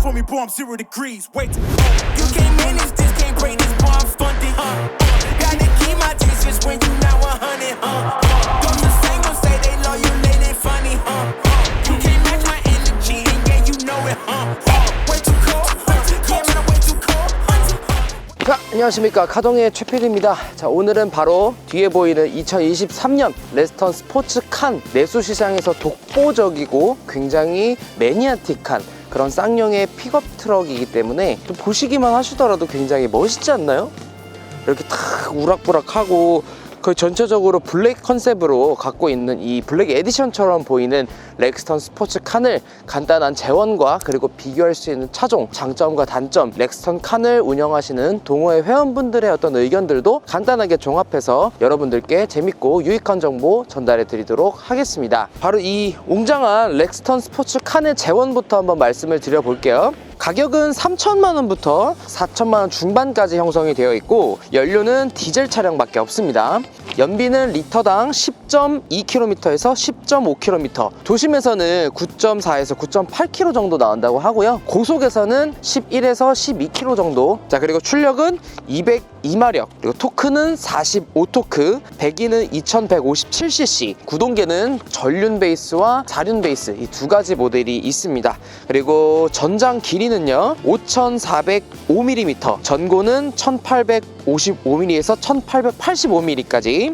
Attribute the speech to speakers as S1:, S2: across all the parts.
S1: for me, boy, I'm 0 degrees. Wait till you can't manage this, can't break this, boy, I'm funded. Gotta keep my distance when you not 100. Those the same gon' say they love you, they ain't funny. You can't match my energy, and yeah, you know it. Way too cold, yeah, man, way too cold.
S2: 자, 안녕하십니까, 카동의 최필입니다. 자, 오늘은 바로 뒤에 보이는 2023년 레스턴 스포츠 칸 내수 시장에서 독보적이고 굉장히 매니아틱한 그런 쌍용의 픽업 트럭이기 때문에 좀 보시기만 하시더라도 굉장히 멋있지 않나요? 이렇게 탁 우락부락하고 거의 전체적으로 블랙 컨셉으로 갖고 있는 이 블랙 에디션처럼 보이는 렉스턴 스포츠 칸을 간단한 재원과 그리고 비교할 수 있는 차종, 장점과 단점, 렉스턴 칸을 운영하시는 동호회 회원분들의 어떤 의견들도 간단하게 종합해서 여러분들께 재밌고 유익한 정보 전달해 드리도록 하겠습니다. 바로 이 웅장한 렉스턴 스포츠 칸의 재원부터 한번 말씀을 드려볼게요. 가격은 3천만원부터 4천만원 중반까지 형성이 되어 있고, 연료는 디젤 차량밖에 없습니다. 연비는 리터당 10.2km에서 10.5km, 도심에서는 9.4에서 9.8km 정도 나온다고 하고요. 고속에서는 11에서 12km 정도. 자, 그리고 출력은 202마력, 그리고 토크는 45토크, 배기는 2157cc, 구동계는 전륜 베이스와 사륜 베이스 이 두 가지 모델이 있습니다. 그리고 전장 길이는요 5405mm, 전고는 1855mm에서 1885mm까지,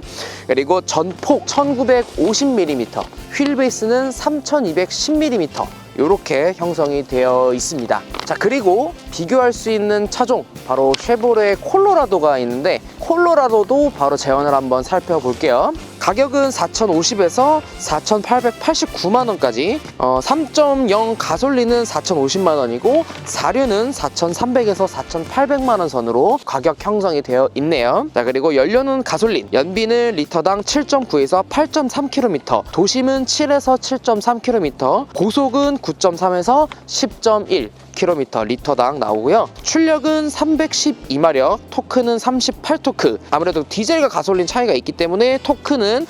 S2: 그리고 전폭 1950mm, 휠 베이스는 3210mm 이렇게 형성이 되어 있습니다. 자, 그리고 비교할 수 있는 차종, 바로 쉐보레 콜로라도가 있는데, 콜로라도도 바로 재원을 한번 살펴볼게요. 가격은 4,050에서 4,889만원까지, 3.0 가솔린은 4,050만원이고 사륜은 4,300에서 4,800만원 선으로 가격 형성이 되어 있네요. 자, 그리고 연료는 가솔린, 연비는 리터당 7.9에서 8.3km, 도심은 7에서 7.3km, 고속은 9.3에서 10.1km 리터당 나오고요. 출력은 312마력, 토크는 38토크. 아무래도 디젤과 가솔린 차이가 있기 때문에 토크는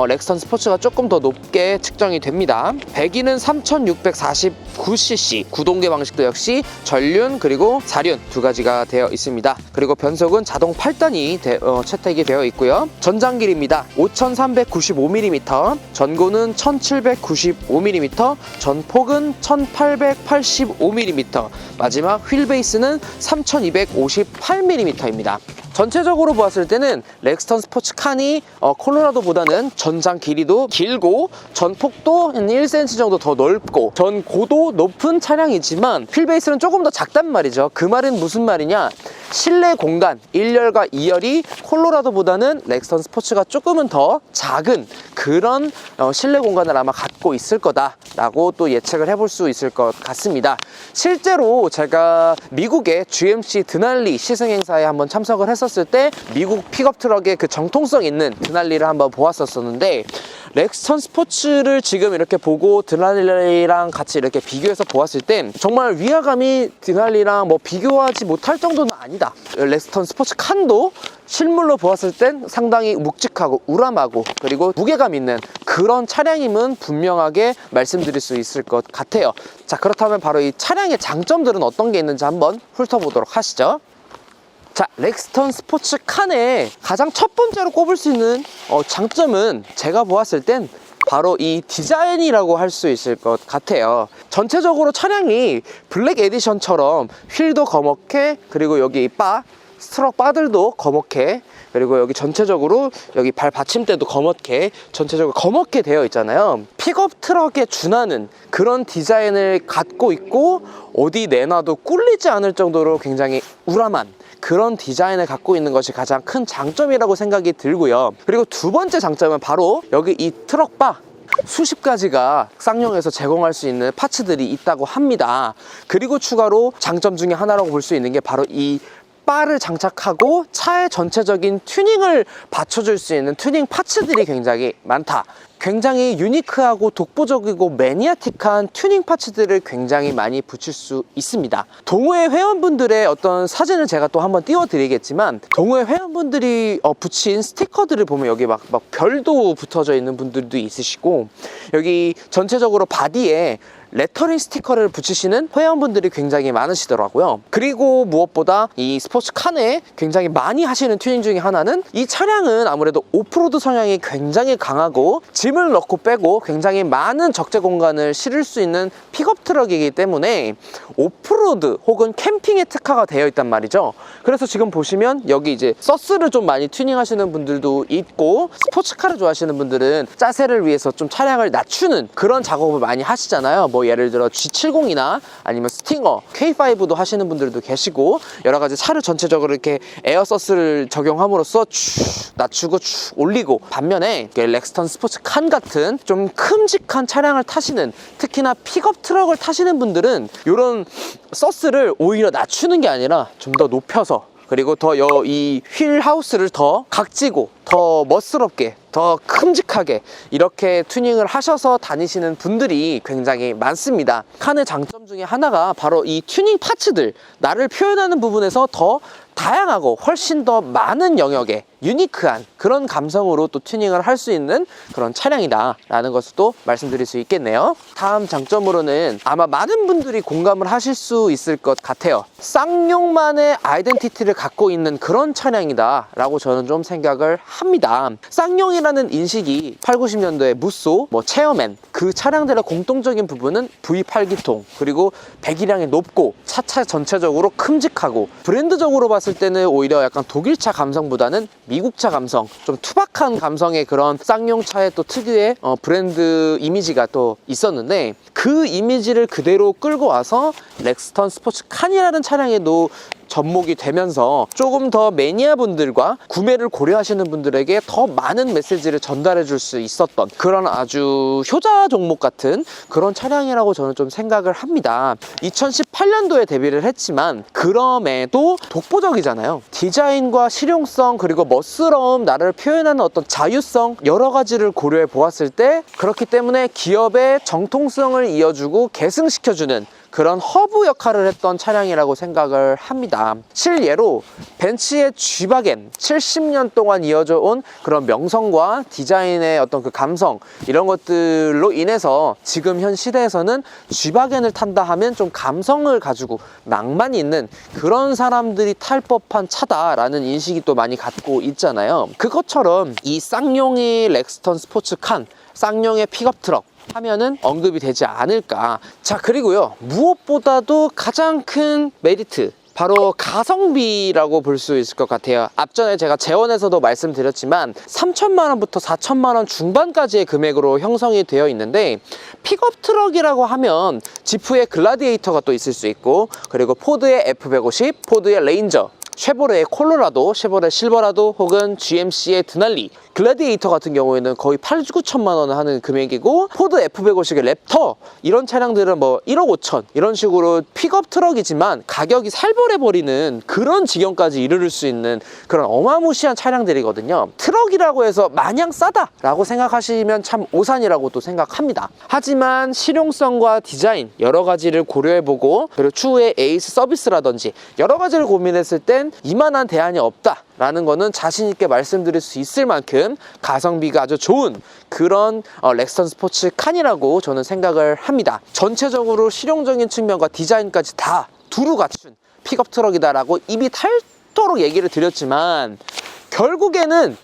S2: 렉스턴 스포츠가 조금 더 높게 측정이 됩니다. 배기는 3649cc, 구동계 방식도 역시 전륜 그리고 사륜 두 가지가 되어 있습니다. 그리고 변속은 자동 8단이 채택이 되어 있고요. 전장 길이입니다. 5395mm, 전고는 1795mm, 전폭은 1885mm, 마지막 휠 베이스는 3258mm입니다. 전체적으로 보았을 때는 렉스턴 스포츠 칸이 콜로라도보다는 전장 길이도 길고 전폭도 한 1cm 정도 더 넓고 전고도 높은 차량이지만 휠 베이스는 조금 더 작단 말이죠. 그 말은 무슨 말이냐, 실내 공간 1열과 2열이 콜로라도보다는 렉스턴 스포츠가 조금은 더 작은 그런 실내 공간을 아마 갖고 있을 거다라고 또 예측을 해볼 수 있을 것 같습니다. 실제로 제가 미국의 GMC 드날리 시승행사에 한번 참석을 했었을 때 미국 픽업 트럭의 그 정통성 있는 드날리를 한번 보았었는데, 렉스턴 스포츠를 지금 이렇게 보고 드날리랑 같이 이렇게 비교해서 보았을 땐 정말 위화감이 드날리랑 뭐 비교하지 못할 정도는 아니다. 렉스턴 스포츠 칸도 실물로 보았을 땐 상당히 묵직하고 우람하고 그리고 무게감 있는 그런 차량임은 분명하게 말씀드릴 수 있을 것 같아요. 자, 그렇다면 바로 이 차량의 장점들은 어떤 게 있는지 한번 훑어보도록 하시죠. 자, 렉스턴 스포츠 칸의 가장 첫 번째로 꼽을 수 있는 장점은 제가 보았을 땐 바로 이 디자인이라고 할 수 있을 것 같아요. 전체적으로 차량이 블랙 에디션처럼 휠도 검게, 그리고 여기 스트럭 바들도 검게, 그리고 여기 전체적으로 여기 발 받침대도 검게, 전체적으로 검게 되어 있잖아요. 픽업 트럭에 준하는 그런 디자인을 갖고 있고 어디 내놔도 꿀리지 않을 정도로 굉장히 우람한 그런 디자인을 갖고 있는 것이 가장 큰 장점이라고 생각이 들고요. 그리고 두 번째 장점은 바로 여기 이 트럭바 수십 가지가 쌍용에서 제공할 수 있는 파츠들이 있다고 합니다. 그리고 추가로 장점 중에 하나라고 볼 수 있는 게 바로 이 바를 장착하고 차의 전체적인 튜닝을 받쳐줄 수 있는 튜닝 파츠들이 굉장히 많다. 굉장히 유니크하고 독보적이고 매니아틱한 튜닝 파츠들을 굉장히 많이 붙일 수 있습니다. 동호회 회원분들의 어떤 사진을 제가 또 한번 띄워드리겠지만, 동호회 회원분들이 붙인 스티커들을 보면 여기 막 별도 붙어져 있는 분들도 있으시고, 여기 전체적으로 바디에 레터링 스티커를 붙이시는 회원분들이 굉장히 많으시더라고요. 그리고 무엇보다 이 스포츠카 내에 굉장히 많이 하시는 튜닝 중에 하나는, 이 차량은 아무래도 오프로드 성향이 굉장히 강하고 짐을 넣고 빼고 굉장히 많은 적재 공간을 실을 수 있는 픽업 트럭이기 때문에 오프로드 혹은 캠핑에 특화가 되어 있단 말이죠. 그래서 지금 보시면 여기 이제 서스를 좀 많이 튜닝 하시는 분들도 있고, 스포츠카를 좋아하시는 분들은 자세를 위해서 좀 차량을 낮추는 그런 작업을 많이 하시잖아요. 뭐 예를 들어 G70이나 아니면 스팅어, K5도 하시는 분들도 계시고, 여러 가지 차를 전체적으로 이렇게 에어 서스를 적용함으로써 쭉 낮추고 쭉 올리고, 반면에 렉스턴 스포츠 칸 같은 좀 큼직한 차량을 타시는, 특히나 픽업 트럭을 타시는 분들은 이런 서스를 오히려 낮추는 게 아니라 좀 더 높여서, 그리고 더 이 휠 하우스를 더 각지고 더 멋스럽게, 더 큼직하게 이렇게 튜닝을 하셔서 다니시는 분들이 굉장히 많습니다. 칸의 장점 중에 하나가 바로 이 튜닝 파츠들, 나를 표현하는 부분에서 더 다양하고 훨씬 더 많은 영역에 유니크한 그런 감성으로 또 튜닝을 할 수 있는 그런 차량이다 라는 것을 또 말씀드릴 수 있겠네요. 다음 장점으로는 아마 많은 분들이 공감을 하실 수 있을 것 같아요. 쌍용만의 아이덴티티를 갖고 있는 그런 차량이다 라고 저는 좀 생각을 합니다. 쌍용이라는 인식이 8, 90년도에 무쏘, 체어맨, 그 차량들의 공통적인 부분은 V8기통, 그리고 배기량이 높고 차체 전체적으로 큼직하고, 브랜드적으로 봤을 때는 오히려 약간 독일차 감성보다는 미국차 감성, 좀 투박한 감성의 그런 쌍용차의 또 특유의 브랜드 이미지가 또 있었는데, 그 이미지를 그대로 끌고 와서 렉스턴 스포츠 칸이라는 차량에도 접목이 되면서 조금 더 매니아 분들과 구매를 고려하시는 분들에게 더 많은 메시지를 전달해 줄 수 있었던 그런 아주 효자 종목 같은 그런 차량이라고 저는 좀 생각을 합니다. 2018년도에 데뷔를 했지만 그럼에도 독보적이잖아요. 디자인과 실용성, 그리고 멋스러움, 나를 표현하는 어떤 자유성, 여러 가지를 고려해 보았을 때, 그렇기 때문에 기업의 정통성을 이어주고 계승시켜주는 그런 허브 역할을 했던 차량이라고 생각을 합니다. 실예로 벤츠의 G바겐, 70년 동안 이어져 온 그런 명성과 디자인의 어떤 그 감성, 이런 것들로 인해서 지금 현 시대에서는 G바겐을 탄다 하면 좀 감성을 가지고 낭만이 있는 그런 사람들이 탈 법한 차다라는 인식이 또 많이 갖고 있잖아요. 그것처럼 이 쌍용의 렉스턴 스포츠 칸, 쌍용의 픽업 트럭 하면은 언급이 되지 않을까. 자, 그리고요, 무엇보다도 가장 큰 메리트, 바로 가성비라고 볼 수 있을 것 같아요. 앞전에 제가 재원에서도 말씀드렸지만 3천만 원부터 4천만 원 중반까지의 금액으로 형성이 되어 있는데, 픽업 트럭이라고 하면 지프의 글라디에이터가 또 있을 수 있고, 그리고 포드의 F150, 포드의 레인저, 쉐보레의 콜로라도, 쉐보레 실버라도, 혹은 GMC의 드날리, 글래디에이터 같은 경우에는 거의 8, 9천만 원 하는 금액이고, 포드 F150의 랩터, 이런 차량들은 1억 5천 이런 식으로 픽업 트럭이지만 가격이 살벌해버리는 그런 지경까지 이르를 수 있는 그런 어마무시한 차량들이거든요. 트럭이라고 해서 마냥 싸다라고 생각하시면 참 오산이라고 또 생각합니다. 하지만 실용성과 디자인 여러 가지를 고려해보고, 그리고 추후에 에이스 서비스라든지 여러 가지를 고민했을 땐 이만한 대안이 없다 라는 거는 자신있게 말씀드릴 수 있을 만큼 가성비가 아주 좋은 그런 렉스턴 스포츠 칸이라고 저는 생각을 합니다. 전체적으로 실용적인 측면과 디자인까지 다 두루 갖춘 픽업 트럭이다 라고 입이 탈도록 얘기를 드렸지만, 결국에는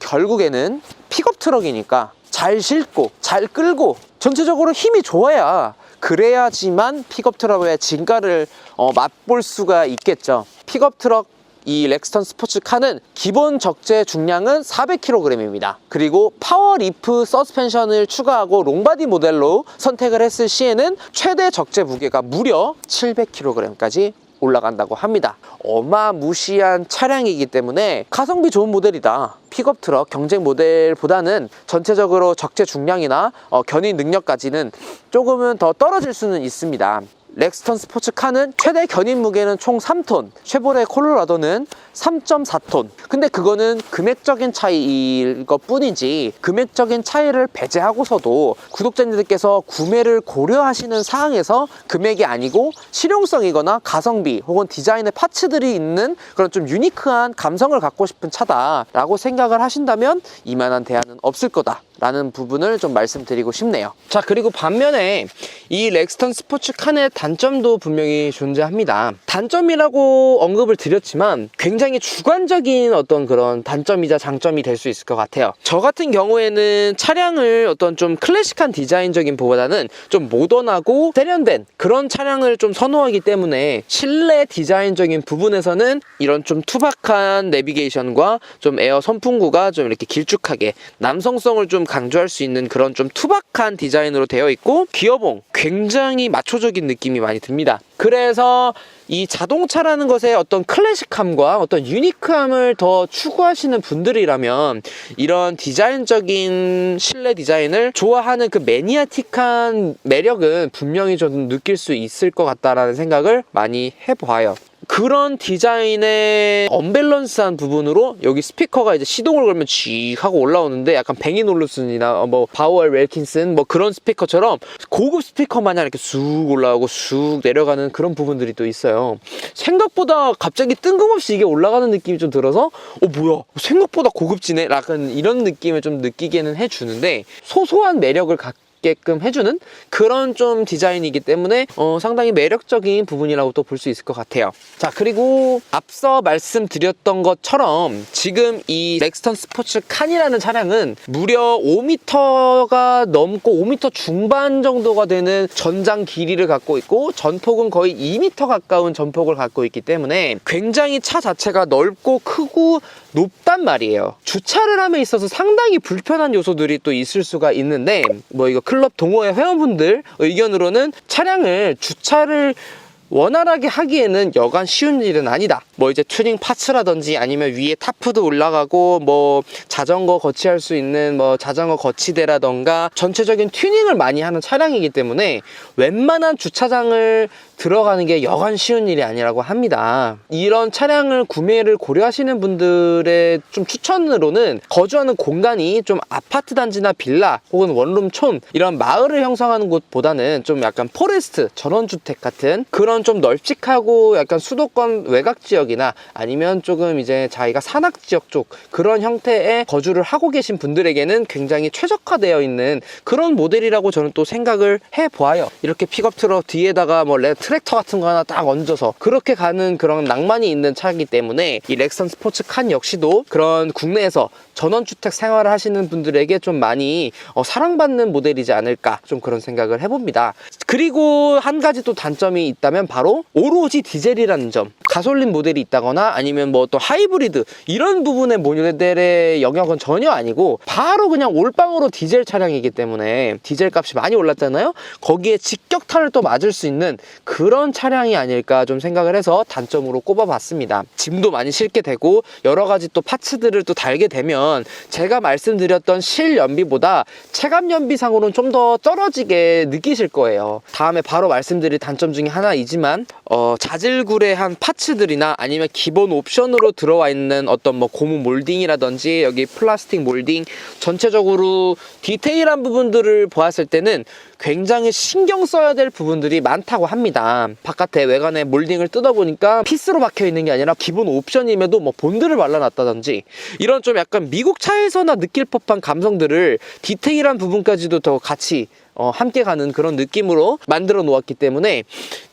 S2: 픽업 트럭이니까 잘 싣고 잘 끌고 전체적으로 힘이 좋아야, 그래야지만 픽업 트럭의 진가를 맛볼 수가 있겠죠. 픽업 트럭 이 렉스턴 스포츠 칸은 기본 적재 중량은 400kg입니다. 그리고 파워 리프 서스펜션을 추가하고 롱바디 모델로 선택을 했을 시에는 최대 적재 무게가 무려 700kg까지 올라간다고 합니다. 어마무시한 차량이기 때문에 가성비 좋은 모델이다. 픽업 트럭 경쟁 모델보다는 전체적으로 적재 중량이나 견인 능력까지는 조금은 더 떨어질 수는 있습니다. 렉스턴 스포츠카는 최대 견인 무게는 총 3톤, 쉐보레 콜로라도는 3.4톤. 근데 그거는 금액적인 차이일 것 뿐이지, 금액적인 차이를 배제하고서도 구독자님들께서 구매를 고려하시는 사항에서 금액이 아니고 실용성이거나 가성비 혹은 디자인의 파츠들이 있는 그런 좀 유니크한 감성을 갖고 싶은 차다라고 생각을 하신다면 이만한 대안은 없을 거다 라는 부분을 좀 말씀드리고 싶네요. 자, 그리고 반면에 이 렉스턴 스포츠칸의 단점도 분명히 존재합니다. 단점이라고 언급을 드렸지만 굉장히 주관적인 어떤 그런 단점이자 장점이 될 수 있을 것 같아요. 저 같은 경우에는 차량을 어떤 좀 클래식한 디자인적인 보다는 좀 모던하고 세련된 그런 차량을 좀 선호하기 때문에 실내 디자인적인 부분에서는 이런 좀 투박한 내비게이션과 좀 에어 선풍구가 좀 이렇게 길쭉하게 남성성을 좀 강조할 수 있는 그런 좀 투박한 디자인으로 되어 있고, 기어봉 굉장히 마초적인 느낌이 많이 듭니다. 그래서 이 자동차라는 것의 어떤 클래식함과 어떤 유니크함을 더 추구하시는 분들이라면 이런 디자인적인 실내 디자인을 좋아하는 그 매니아틱한 매력은 분명히 좀 느낄 수 있을 것 같다라는 생각을 많이 해봐요. 그런 디자인의 언밸런스한 부분으로 여기 스피커가 이제 시동을 걸면 쥐 하고 올라오는데 약간 뱅인 올루슨이나 뭐 바우얼 웰킨슨 뭐 그런 스피커처럼 고급 스피커 마냥 이렇게 쑥 올라오고 쑥 내려가는 그런 부분들이 또 있어요. 생각보다 갑자기 뜬금없이 이게 올라가는 느낌이 좀 들어서 뭐야 생각보다 고급지네 약간 이런 느낌을 좀 느끼게는 해주는데, 소소한 매력을 게끔 해주는 그런 좀 디자인이기 때문에 상당히 매력적인 부분이라고 또 볼 수 있을 것 같아요. 자, 그리고 앞서 말씀드렸던 것처럼 지금 이 렉스턴 스포츠 칸이라는 차량은 무려 5m가 넘고 5m 중반 정도가 되는 전장 길이를 갖고 있고 전폭은 거의 2m 가까운 전폭을 갖고 있기 때문에 굉장히 차 자체가 넓고 크고 높단 말이에요. 주차를 함에 있어서 상당히 불편한 요소들이 또 있을 수가 있는데, 뭐 이거 클럽 동호회 회원분들 의견으로는 차량을 주차를 원활하게 하기에는 여간 쉬운 일은 아니다. 뭐 이제 튜닝 파츠라든지 아니면 위에 타프도 올라가고 뭐 자전거 거치할 수 있는 뭐 자전거 거치대라던가 전체적인 튜닝을 많이 하는 차량이기 때문에 웬만한 주차장을 들어가는 게 여간 쉬운 일이 아니라고 합니다. 이런 차량을 구매를 고려하시는 분들의 좀 추천으로는 거주하는 공간이 좀 아파트 단지나 빌라 혹은 원룸촌 이런 마을을 형성하는 곳보다는 좀 약간 포레스트 전원주택 같은 그런 좀 널찍하고 약간 수도권 외곽 지역이나 아니면 조금 이제 자기가 산악 지역 쪽 그런 형태의 거주를 하고 계신 분들에게는 굉장히 최적화되어 있는 그런 모델이라고 저는 또 생각을 해보아요. 이렇게 픽업 트럭 뒤에다가 뭐 트랙터 같은 거 하나 딱 얹어서 그렇게 가는 그런 낭만이 있는 차이기 때문에 이 렉스턴 스포츠 칸 역시도 그런 국내에서 전원주택 생활을 하시는 분들에게 좀 많이 사랑받는 모델이지 않을까 좀 그런 생각을 해봅니다. 그리고 한 가지 또 단점이 있다면 바로 오로지 디젤이라는 점. 가솔린 모델이 있다거나 아니면 뭐 또 하이브리드 이런 부분의 모델의 영역은 전혀 아니고 바로 그냥 올빵으로 디젤 차량이기 때문에 디젤 값이 많이 올랐잖아요. 거기에 직격탄을 또 맞을 수 있는 그런 차량이 아닐까 좀 생각을 해서 단점으로 꼽아봤습니다. 짐도 많이 실게 되고 여러 가지 또 파츠들을 또 달게 되면 제가 말씀드렸던 실연비보다 체감연비상으로는 좀 더 떨어지게 느끼실 거예요. 다음에 바로 말씀드릴 단점 중에 하나이지만 자질구레한 파츠들이나 아니면 기본 옵션으로 들어와 있는 어떤 뭐 고무 몰딩이라든지 여기 플라스틱 몰딩 전체적으로 디테일한 부분들을 보았을 때는 굉장히 신경 써야 될 부분들이 많다고 합니다. 바깥에 외관에 몰딩을 뜯어보니까 피스로 박혀 있는 게 아니라 기본 옵션임에도 뭐 본드를 발라놨다든지 이런 좀 약간 미국 차에서나 느낄 법한 감성들을 디테일한 부분까지도 더 같이 함께 가는 그런 느낌으로 만들어 놓았기 때문에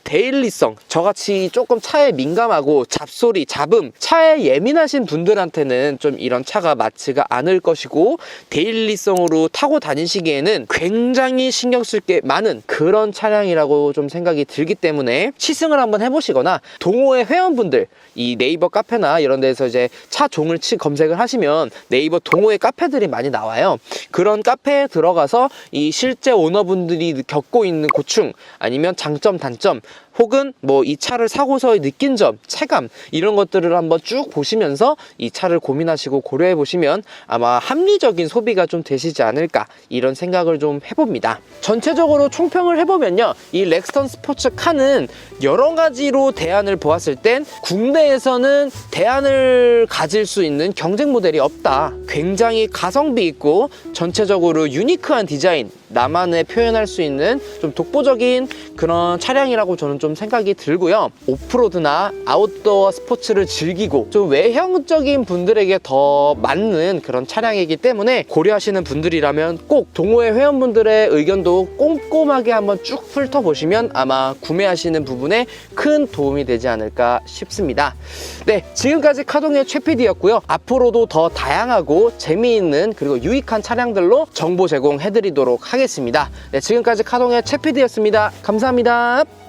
S2: 데일리성, 저같이 조금 차에 민감하고 잡소리, 잡음, 차에 예민하신 분들한테는 좀 이런 차가 맞지가 않을 것이고 데일리성으로 타고 다니시기에는 굉장히 신경 쓸 게 많은 그런 차량이라고 좀 생각이 들기 때문에 시승을 한번 해보시거나 동호회 회원분들 이 네이버 카페나 이런 데서 이제 차 종을 검색을 하시면 네이버 동호회 카페들이 많이 나와요. 그런 카페에 들어가서 이 실제 오너분들이 겪고 있는 고충 아니면 장점, 단점 혹은 뭐 이 차를 사고서의 느낀 점, 체감 이런 것들을 한번 쭉 보시면서 이 차를 고민하시고 고려해 보시면 아마 합리적인 소비가 좀 되시지 않을까 이런 생각을 좀 해봅니다. 전체적으로 총평을 해보면요, 이 렉스턴 스포츠카는 여러 가지로 대안을 보았을 땐 국내에서는 대안을 가질 수 있는 경쟁 모델이 없다. 굉장히 가성비 있고 전체적으로 유니크한 디자인, 나만의 표현할 수 있는 좀 독보적인 그런 차량이라고 저는 좀 생각이 들고요. 오프로드나 아웃도어 스포츠를 즐기고 좀 외형적인 분들에게 더 맞는 그런 차량이기 때문에 고려하시는 분들이라면 꼭 동호회 회원분들의 의견도 꼼꼼하게 한번 쭉 훑어보시면 아마 구매하시는 부분에 큰 도움이 되지 않을까 싶습니다. 네, 지금까지 카동의 최 PD였고요. 앞으로도 더 다양하고 재미있는 그리고 유익한 차량들로 정보 제공해드리도록 하겠습니다. 네, 지금까지 카동의 최 PD였습니다. 감사합니다.